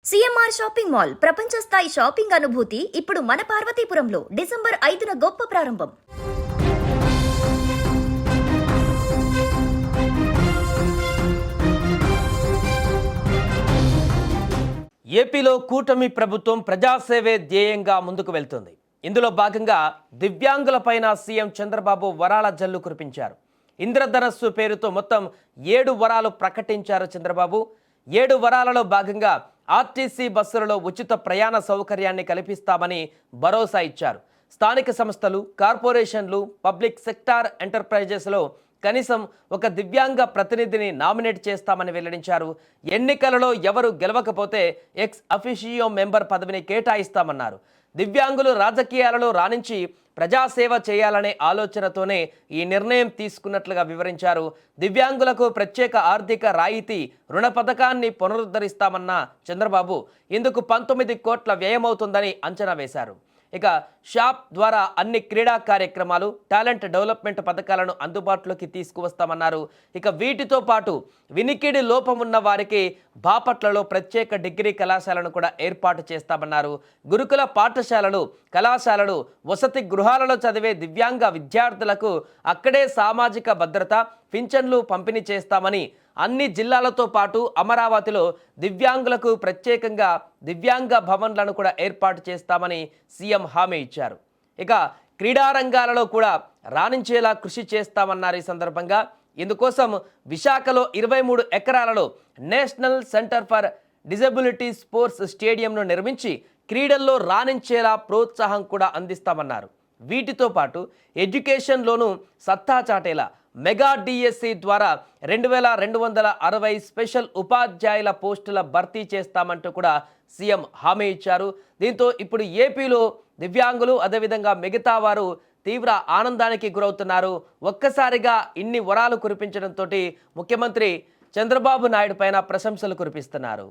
CMR shopping mall ప్రపంచ స్థాయి shopping అనుభూతి ఇప్పుడు మన పార్వతీపురంలో డిసెంబర్ 5న గొప్ప ప్రారంభం. ఏపీలో కూటమి ప్రభుత్వం ప్రజాసేవే ధ్యేయంగా ముందుకు వెళ్తుంది. ఇందులో భాగంగా దివ్యాంగులపైన సీఎం చంద్రబాబు వరాల జల్లు కురిపించారు. ఇంద్రధనస్సు పేరుతో మొత్తం 7 వరాలు ప్రకటించారు చంద్రబాబు. 7 వరాలలో భాగంగా ఆర్టీసీ బస్సులలో ఉచిత ప్రయాణ సౌకర్యాన్ని కల్పిస్తామని భరోసా ఇచ్చారు. స్థానిక సంస్థలు, కార్పొరేషన్లు, పబ్లిక్ సెక్టార్ ఎంటర్ప్రైజెస్లో కనీసం ఒక దివ్యాంగ ప్రతినిధిని నామినేట్ చేస్తామని వెల్లడించారు. ఎన్నికలలో ఎవరు గెలవకపోతే ఎక్స్ అఫిషియో మెంబర్ పదవిని కేటాయిస్తామన్నారు. దివ్యాంగులు రాజకీయాలలో రాణించి ప్రజాసేవ చేయాలనే ఆలోచనతోనే ఈ నిర్ణయం తీసుకున్నట్లుగా వివరించారు. దివ్యాంగులకు ప్రత్యేక ఆర్థిక రాయితీ రుణ పథకాన్ని పునరుద్ధరిస్తామన్న చంద్రబాబు ఇందుకు 19 కోట్ల వ్యయమవుతుందని అంచనా వేశారు. ఇక షాప్ ద్వారా అన్ని క్రీడా కార్యక్రమాలు, టాలెంట్ డెవలప్మెంట్ పథకాలను అందుబాటులోకి తీసుకువస్తామన్నారు. ఇక వీటితో పాటు వినికిడి లోపం ఉన్న వారికి బాపట్లలో ప్రత్యేక డిగ్రీ కళాశాలను కూడా ఏర్పాటు చేస్తామన్నారు. గురుకుల పాఠశాలలు, కళాశాలలు, వసతి గృహాలలో చదివే దివ్యాంగ విద్యార్థులకు అక్కడే సామాజిక భద్రత, పింఛన్లు పంపిణీ చేస్తామని, అన్ని జిల్లాలతో పాటు అమరావతిలో దివ్యాంగులకు ప్రత్యేకంగా దివ్యాంగ భవన్లను కూడా ఏర్పాటు చేస్తామని సీఎం హామీ ఇచ్చారు. ఇక క్రీడారంగాలలో కూడా రాణించేలా కృషి చేస్తామన్నారు. ఈ సందర్భంగా ఇందుకోసం విశాఖలో 23 ఎకరాలలో national centre for disability sports స్టేడియంను నిర్మించి క్రీడల్లో రాణించేలా ప్రోత్సాహం కూడా అందిస్తామన్నారు. వీటితో పాటు ఎడ్యుకేషన్లోనూ సత్తా చాటేలా మెగా డిఎస్సి ద్వారా 2260 స్పెషల్ ఉపాధ్యాయుల పోస్టుల భర్తీ చేస్తామంటూ కూడా సీఎం హామీ ఇచ్చారు. దీంతో ఇప్పుడు ఏపీలో దివ్యాంగులు, అదేవిధంగా మిగతా వారు తీవ్ర ఆనందానికి గురవుతున్నారు. ఒక్కసారిగా ఇన్ని వరాలు కురిపించడంతో ముఖ్యమంత్రి చంద్రబాబు నాయుడు పైన ప్రశంసలు కురిపిస్తున్నారు.